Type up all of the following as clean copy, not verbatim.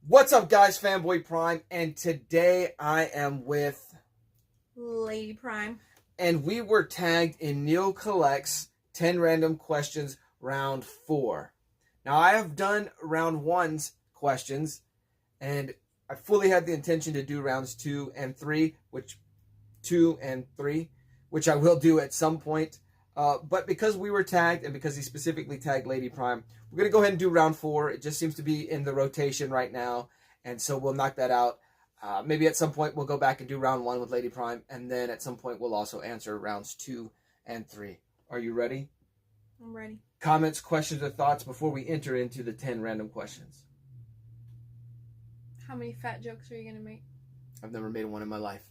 What's up, guys? Fanboy Prime, and today I am with Lady Prime. And we were tagged in Neil Collect's 10 Random Questions Round 4. Now, I have done Round 1's questions, and I fully had the intention to do Rounds 2 and 3, which I will do at some point. But because we were tagged, and because he specifically tagged Lady Prime, we're going to go ahead and do Round 4. It just seems to be in the rotation right now, and so we'll knock that out. Maybe at some point we'll go back and do Round 1 with Lady Prime, and then at some point we'll also answer Rounds 2 and 3. Are you ready? I'm ready. Comments, questions, or thoughts before we enter into the 10 random questions? How many fat jokes are you going to make? I've never made one in my life.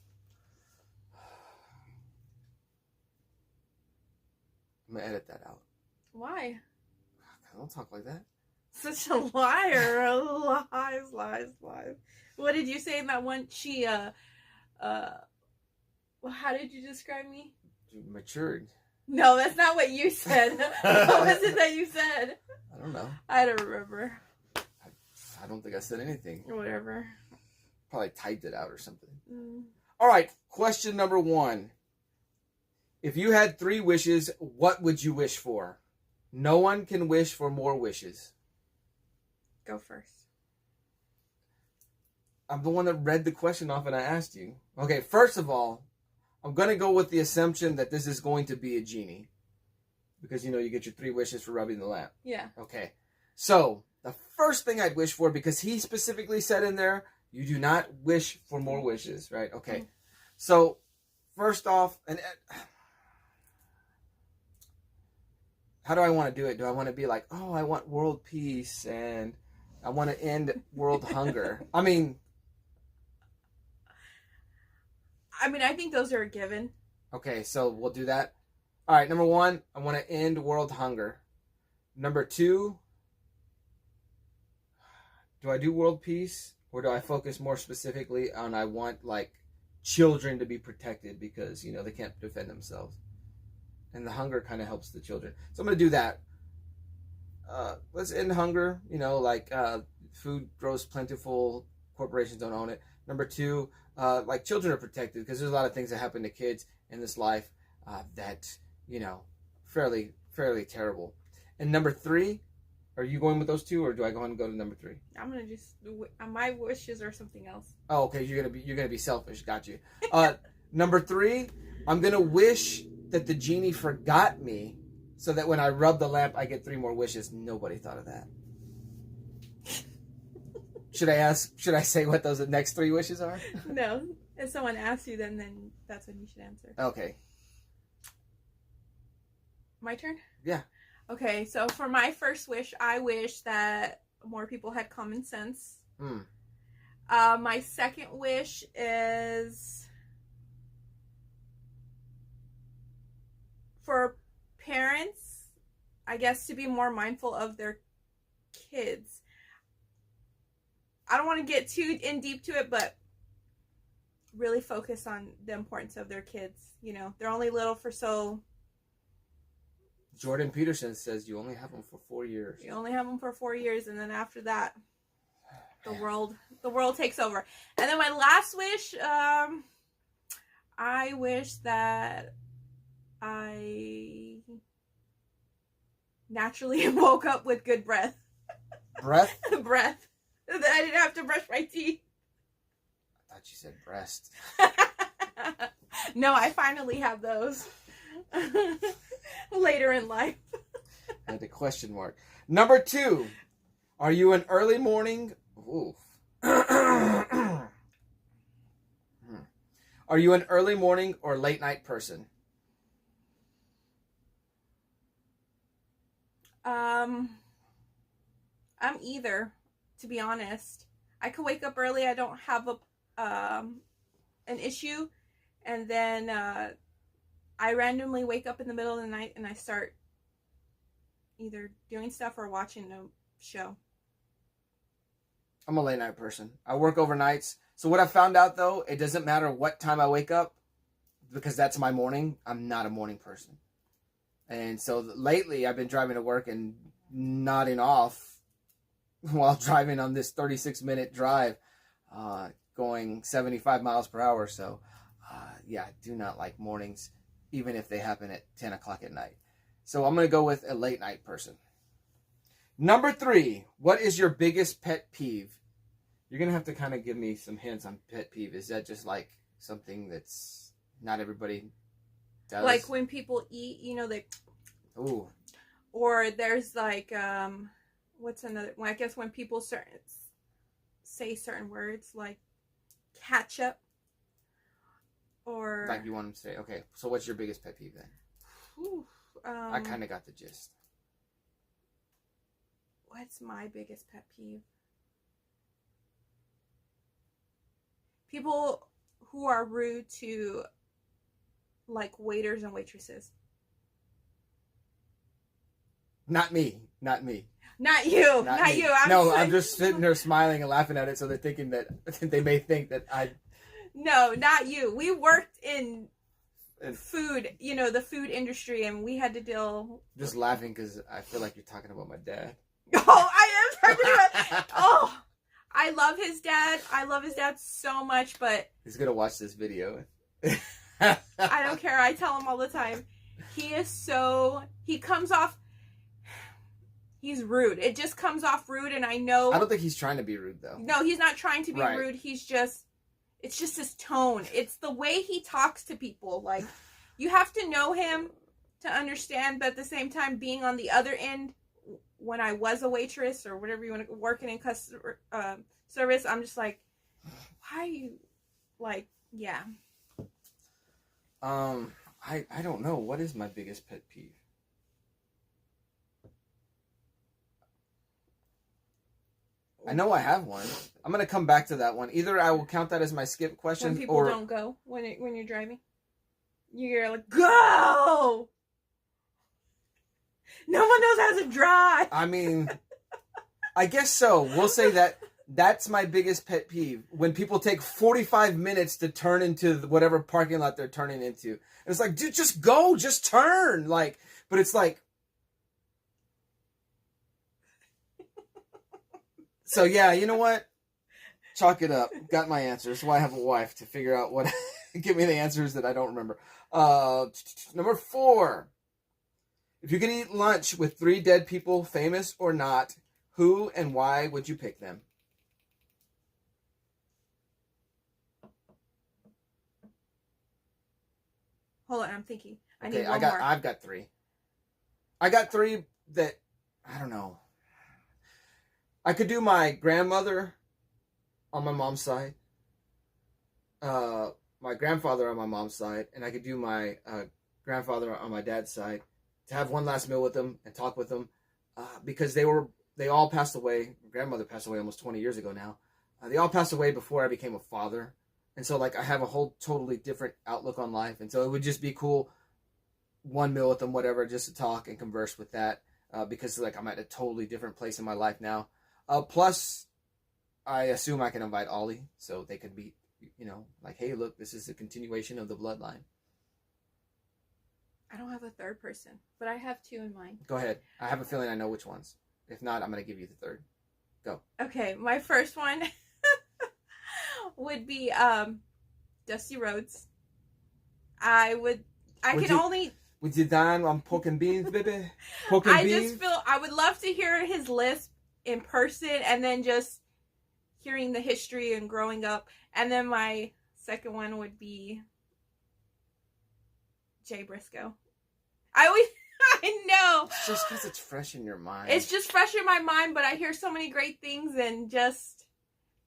I'm going to edit that out. Why? I don't talk like that. Such a liar. Lies. What did you say in that one? Well, how did you describe me? You matured. No, that's not what you said. What was it that you said? I don't know. I don't remember. I don't think I said anything. Whatever. Probably typed it out or something. Mm. All right, question number 1. If you had 3 wishes, what would you wish for? No one can wish for more wishes. Go first. I'm the one that read the question off and I asked you. Okay, first of all, I'm going to go with the assumption that this is going to be a genie. Because, you get your 3 wishes for rubbing the lamp. Yeah. Okay, so the first thing I'd wish for, because he specifically said in there, you do not wish for more wishes, right? Okay, so first off, how do I want to do it? Do I want to be like, oh, I want world peace and I want to end world hunger? I think those are a given. Okay, so we'll do that. All right, number 1, I want to end world hunger. Number 2, do I do world peace? Or do I focus more specifically on I want, children to be protected because, they can't defend themselves. And the hunger kind of helps the children. So I'm going to do that. Let's end hunger. Food grows plentiful. Corporations don't own it. Number 2, children are protected because there's a lot of things that happen to kids in this life that, fairly terrible. And number 3, are you going with those 2, or do I go ahead and go to number 3? I'm gonna just my wishes are something else. Oh, okay. You're gonna be selfish. Got you. Number 3, I'm gonna wish that the genie forgot me, so that when I rub the lamp, I get 3 more wishes. Nobody thought of that. Should I say what those next 3 wishes are? No. If someone asks you, then that's when you should answer. Okay. My turn? Yeah. Okay, so for my first wish, I wish that more people had common sense. My second wish is for parents, I guess, to be more mindful of their kids. I don't want to get too in deep to it, but really focus on the importance of their kids. They're only little for so... Jordan Peterson says you only have them for 4 years. You only have them for 4 years, and then after that, the world takes over. And then my last wish, I wish that I naturally woke up with good breath. Breath? Breath. That I didn't have to brush my teeth. I thought you said breast. No, I finally have those. Later in life. I had a question mark. Number 2, are you an early morning... Oof. Are you an early morning or late night person? I'm either, to be honest. I could wake up early. I don't have an issue, and then I randomly wake up in the middle of the night and I start either doing stuff or watching a show. I'm a late night person. I work overnights. So what I found out, though, it doesn't matter what time I wake up because that's my morning. I'm not a morning person. And so lately I've been driving to work and nodding off while driving on this 36-minute drive, going 75 miles per hour. So, yeah, I do not like mornings, even if they happen at 10 o'clock at night. So I'm going to go with a late night person. Number 3, what is your biggest pet peeve? You're going to have to kind of give me some hints on pet peeve. Is that just like something that's not everybody does? Like when people eat, you know, they... Ooh. Or there's like, what's another... Well, I guess when people say certain words, like ketchup. Or... Like you want them to say, okay, so what's your biggest pet peeve then? Ooh, I kind of got the gist. What's my biggest pet peeve? People who are rude to, like, waiters and waitresses. Not me. Not me. Not you. Not you. I'm just sitting there smiling and laughing at it, so they're thinking that they may think that I... No, not you. We worked in food, you know, the food industry, and we had to deal... Just laughing because I feel like you're talking about my dad. Oh, I am talking about... Oh, I love his dad. I love his dad so much, but... He's going to watch this video. I don't care. I tell him all the time. He is so... He comes off... He's rude. It just comes off rude, and I know... I don't think he's trying to be rude, though. No, he's not trying to be right. rude. He's just... It's just his tone. It's the way he talks to people. Like, you have to know him to understand, but at the same time, being on the other end, when I was a waitress or whatever you want to, working in customer service, I'm just like, why are you, like, yeah. I don't know. What is my biggest pet peeve? I know I have one. I'm going to come back to that one. Either I will count that as my skip question, when people don't go when you're driving. You're like, go! No one knows how to drive. I mean, I guess so. We'll say that's my biggest pet peeve. When people take 45 minutes to turn into whatever parking lot they're turning into. And it's like, dude, just go. Just turn. Like, but it's like... So, yeah, you know what? Chalk it up. Got my answers. Why I have a wife to figure out what... Give me the answers that I don't remember. Number 4. If you could eat lunch with 3 dead people, famous or not, who and why would you pick them? Hold on, I'm thinking. I've got 3. I got 3 that... I don't know. I could do my grandmother on my mom's side, my grandfather on my mom's side, and I could do my grandfather on my dad's side to have one last meal with them and talk with them because they all passed away. My grandmother passed away almost 20 years ago now. They all passed away before I became a father. And so like I have a whole totally different outlook on life. And so it would just be cool, one meal with them, whatever, just to talk and converse with that because like I'm at a totally different place in my life now. Plus, I assume I can invite Ollie, so they could be, you know, like, hey, look, this is a continuation of the bloodline. I don't have a third person, but I have 2 in mind. Go ahead. I have a feeling I know which ones. If not, I'm going to give you the third. Go. Okay, my first one would be Dusty Rhodes. With your dime on pork and beans, baby? Pork and beans? I just feel, I would love to hear his lisp in person and then just hearing the history and growing up. And then my second one would be Jay Briscoe. I know. It's just because it's fresh in your mind. It's just fresh in my mind, but I hear so many great things and just,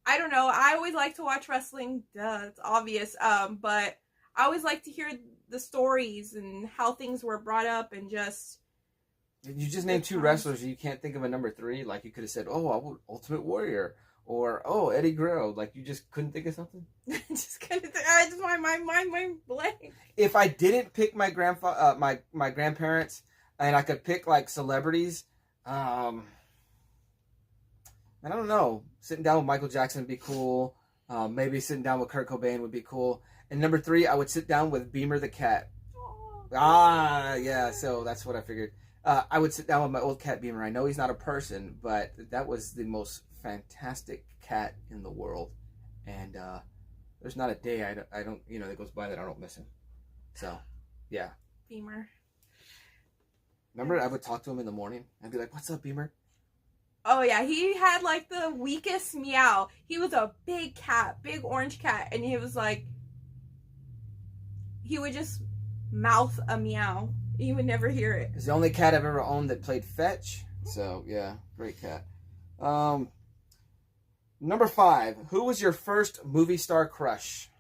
I don't know. I always like to watch wrestling. Duh, it's obvious. But I always like to hear the stories and how things were brought up and just... You just named 2 wrestlers. You can't think of a number 3. Like you could have said, "Oh, I would Ultimate Warrior," or "Oh, Eddie Guerrero." Like you just couldn't think of something. Just couldn't. I just my mind blank. If I didn't pick my my grandparents, and I could pick like celebrities, I don't know. Sitting down with Michael Jackson would be cool. Maybe sitting down with Kurt Cobain would be cool. And number 3, I would sit down with Beamer the cat. Aww. Ah, yeah. So that's what I figured. I would sit down with my old cat Beamer. I know he's not a person, but that was the most fantastic cat in the world. And there's not a day I don't that goes by that I don't miss him. So, yeah. Beamer. Remember, I would talk to him in the morning. I'd be like, "What's up, Beamer?" Oh yeah, he had like the weakest meow. He was a big cat, big orange cat, and he was like, he would just mouth a meow. You would never hear it. It's the only cat I've ever owned that played fetch. So yeah, great cat. Number 5. Who was your first movie star crush?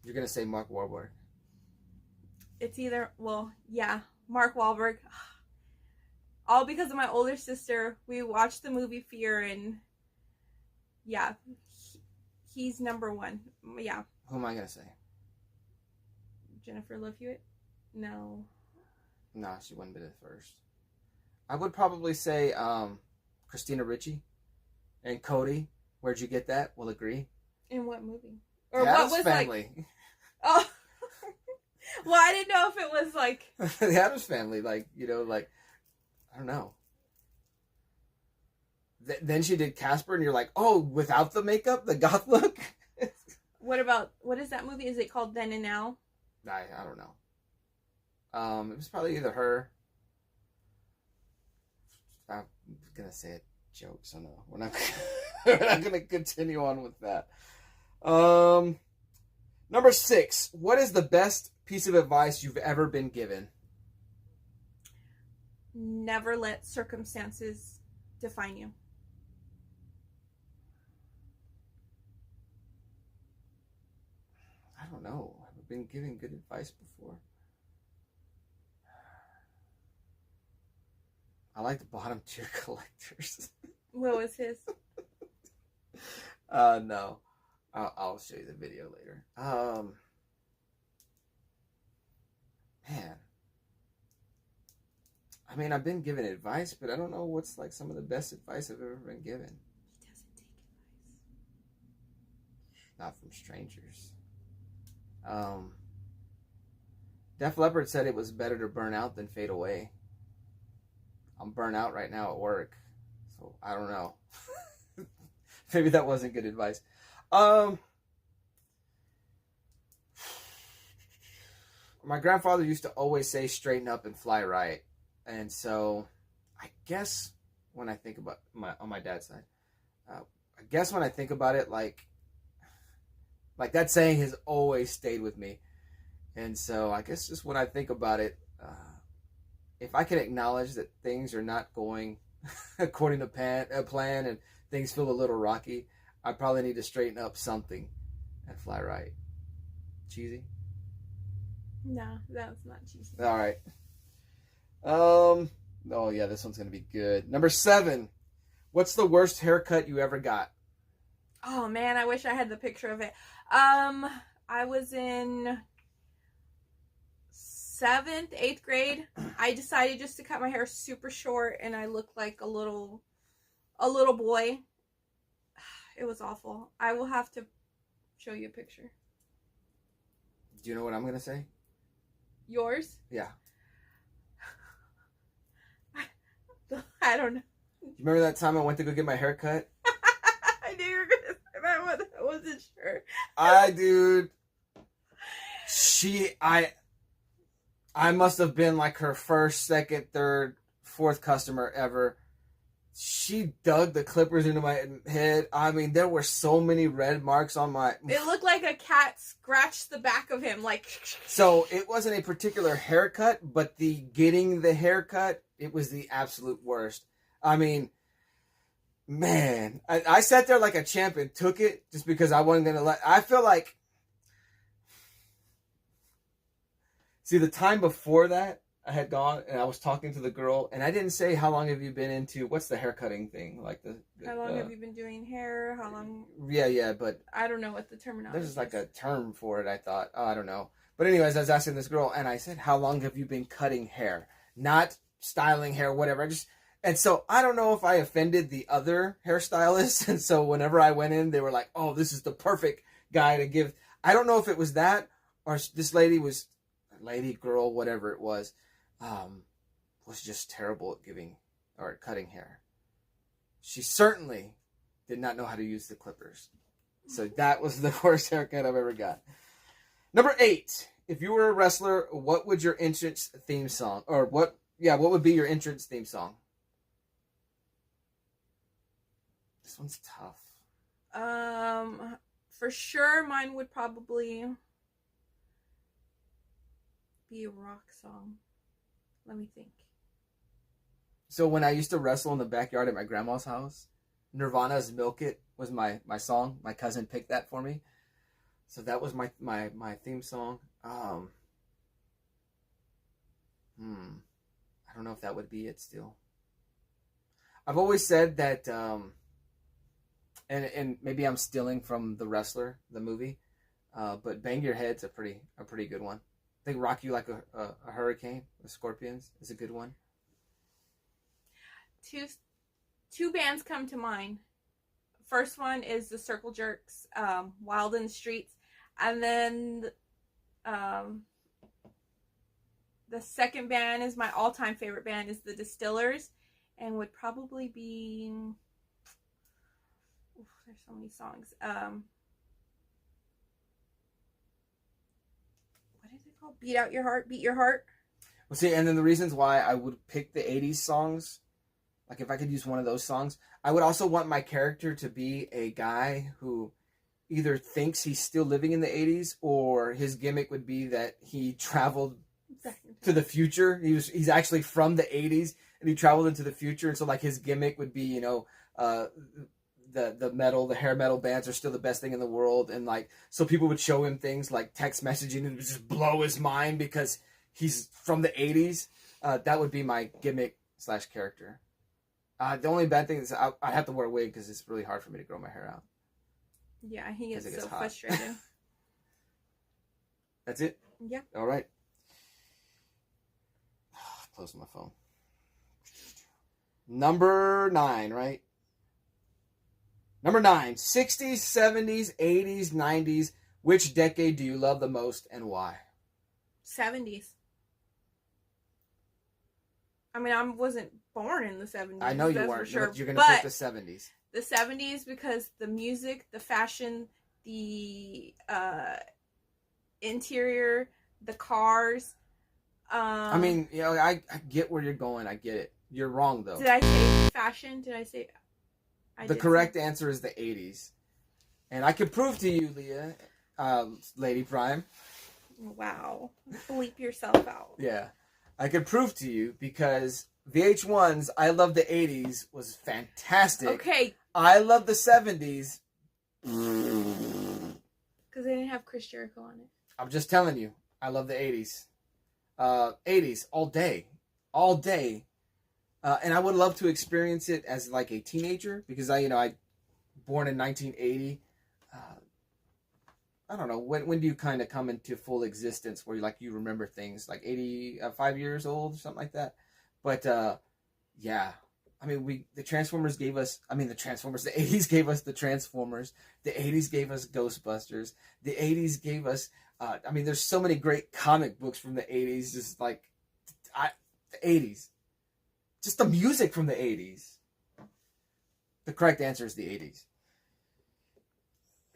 You're gonna say Mark Wahlberg. It's either, well, yeah, Mark Wahlberg. All because of my older sister. We watched the movie Fear, and yeah, he's number 1. Yeah. Who am I gonna say? Jennifer Love Hewitt? No. Nah, she wouldn't be the first. I would probably say Christina Ricci and Cody. Where'd you get that? We'll agree. In what movie? Or Addams what was Family. like? Oh. Well, I didn't know if it was like The Addams Family, like I don't know. Then she did Casper, and you're like, oh, without the makeup, the goth look. what is that movie? Is it called Then and Now? I don't know. It was probably either her. I'm gonna say a joke, so no, we're not. We're not gonna continue on with that. Number 6. What is the best piece of advice you've ever been given? Never let circumstances define you. I don't know. I've been given good advice before. I like the bottom tier collectors. What was his? No. I'll show you the video later. Man. I mean, I've been given advice, but I don't know what's like some of the best advice I've ever been given. He doesn't take advice. Not from strangers. Def Leppard said it was better to burn out than fade away. I'm burnt out right now at work, so I don't know. Maybe that wasn't good advice. My grandfather used to always say straighten up and fly right. And so I guess when I think about on my dad's side, I guess when I think about it, like that saying has always stayed with me. And so I guess just when I think about it, if I can acknowledge that things are not going according to plan and things feel a little rocky, I probably need to straighten up something and fly right. Cheesy? No, that's not cheesy. All right. Oh yeah, this one's gonna be good. Number 7. What's the worst haircut you ever got? Oh man, I wish I had the picture of it. I was in 7th, 8th grade. I decided just to cut my hair super short, and I looked like a little boy. It was awful. I will have to show you a picture. Do you know what I'm gonna say? Yours? Yeah. I don't know. You remember that time I went to go get my hair cut? I knew you were gonna say that one. I wasn't sure. Dude. I must have been like her first, second, third, fourth customer ever. She dug the clippers into my head. I mean, there were so many red marks on my... It looked like a cat scratched the back of him, like... So, it wasn't a particular haircut, but getting the haircut, it was the absolute worst. I mean, man. I sat there like a champ and took it just because I wasn't going to let... I feel like... See, the time before that, I had gone and I was talking to the girl, and I didn't say how long have you been into what's the haircutting thing, like how long have you been doing hair? How long? Yeah, but I don't know what the terminology is. There's like a term for it. I thought, I don't know. But anyways, I was asking this girl, and I said, how long have you been cutting hair? Not styling hair, whatever. And so I don't know if I offended the other hairstylists, and so whenever I went in, they were like, oh, this is the perfect guy to give. I don't know if it was that or this lady, girl, whatever it was. was just terrible at giving or at cutting hair. She certainly did not know how to use the clippers. So that was the worst haircut I've ever got. Number 8. If you were a wrestler, what would your entrance theme song, or what would be your entrance theme song? This one's tough. For sure, mine would probably be a rock song. Let me think. So when I used to wrestle in the backyard at my grandma's house, Nirvana's "Milk It" was my song. My cousin picked that for me. So that was my theme song. I don't know if that would be it still. I've always said that, and maybe I'm stealing from The Wrestler, the movie, but "Bang Your Head's" a pretty good one. I think "Rock You Like a Hurricane" with Scorpions is a good one. Two bands come to mind. First one is the Circle Jerks, "Wild in the Streets," and then the second band is my all-time favorite band is the Distillers, and would probably be. There's so many songs. What is it called? Beat Your Heart. Well, see, and then the reasons why I would pick the 80s songs, like if I could use one of those songs, I would also want my character to be a guy who either thinks he's still living in the 80s, or his gimmick would be that he traveled to the future. He's actually from the 80s, and he traveled into the future, and so like his gimmick would be, the hair metal bands are still the best thing in the world, and like so people would show him things like text messaging and it would just blow his mind because he's from the 80s. That would be my gimmick / character. The only bad thing is I have to wear a wig because it's really hard for me to grow my hair out. Yeah, he gets so frustrated. That's it? Yeah. All right. Close my phone. Number 9, right? Number 9. 60s, 70s, 80s, 90s. Which decade do you love the most and why? 70s. I mean, I wasn't born in the 70s. I know you weren't. Sure. You're going to pick the 70s. The 70s because the music, the fashion, the interior, the cars. I mean, I get where you're going. I get it. You're wrong, though. Did I say fashion? Did I say... The correct answer is the 80s. And I can prove to you, Leah, Lady Prime. Wow. Bleep yourself out. Yeah. I can prove to you because VH1's I Love the 80s was fantastic. Okay. I Love the 70s. Because they didn't have Chris Jericho on it. I'm just telling you. I love the 80s. 80s all day. All day. And I would love to experience it as like a teenager because I born in 1980. I don't know when do you kind of come into full existence where you remember things like 85 years old or something like that. But yeah, I mean the Transformers gave us. I mean the 80s gave us the Transformers. The 80s gave us Ghostbusters. The 80s gave us. I mean there's so many great comic books from the 80s. Just like the 80s. Just the music from the 80s. The correct answer is the 80s.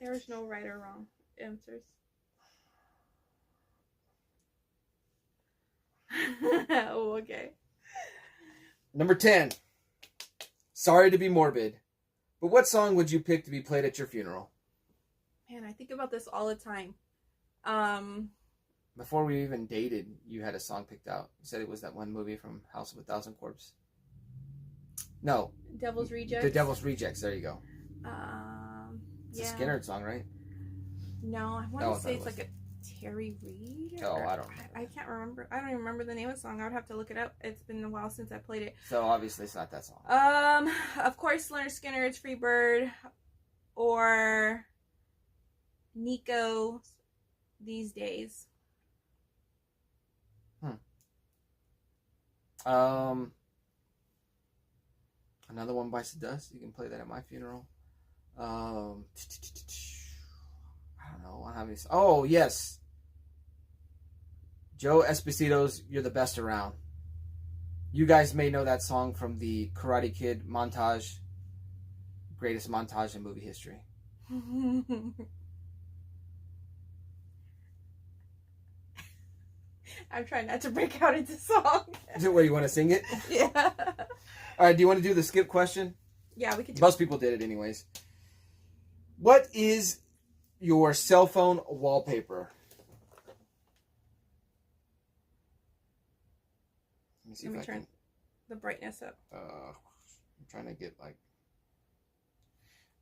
There is no right or wrong answers. Oh, okay. Number 10. Sorry to be morbid, but what song would you pick to be played at your funeral? Man, I think about this all the time. Before we even dated, you had a song picked out. You said it was that one movie from House of a Thousand Corpses. No. Devil's Rejects. The Devil's Rejects. There you go. It's a Skinner song, right? No, I want to say it's like a Terry Reid. Oh, I don't know. I can't remember. I don't even remember the name of the song. I would have to look it up. It's been a while since I played it. So obviously it's not that song. Of course, Leonard Skinner's Free Bird or Nico These Days. Another One Bites the Dust. You can play that at my funeral. I don't know. I don't have any. Oh yes, Joe Esposito's "You're the Best Around." You guys may know that song from the Karate Kid montage. Greatest montage in movie history. I'm trying not to break out into song. Is it where you want to sing it? Yeah. All right, do you want to do the skip question? Yeah, we could do Most people did it anyways. What is your cell phone wallpaper? Let me see Let me if I turn the brightness up. I'm trying to get like...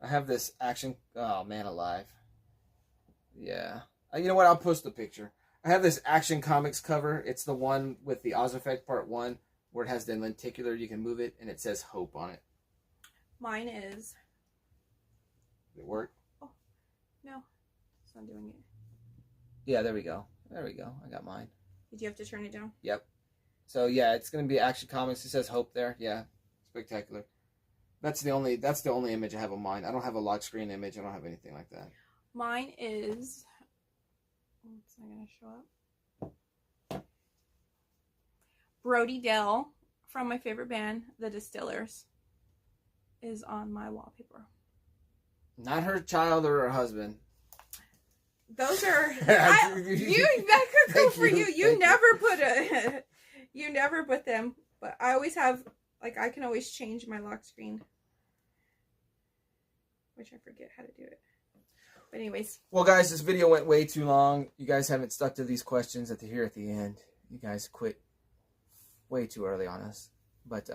I have this action... Oh, man alive. Yeah. You know what? I'll post the picture. I have this Action Comics cover. It's the one with the Oz Effect Part 1 where it has the lenticular. You can move it and it says Hope on it. Mine is... Did it work? Oh, no. It's not doing it. Yeah, there we go. There we go. I got mine. Did you have to turn it down? Yep. So yeah, it's gonna be Action Comics. It says Hope there. Yeah, spectacular. That's the only image I have of mine. I don't have a lock screen image. I don't have anything like that. Mine is... It's not gonna show up. Brody Dell from my favorite band, The Distillers, is on my wallpaper. Not her child or her husband. Those are that could go for you. You never put a you never put them, but I always have, like, I can always change my lock screen, which I forget how to do it. But anyways. Well, guys, this video went way too long. You guys haven't stuck to these questions at the end. You guys quit way too early on us. But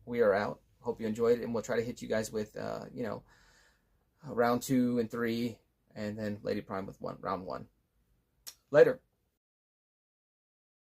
we are out. Hope you enjoyed it, and we'll try to hit you guys with, round 2 and 3, and then Lady Prime with round 1. Later.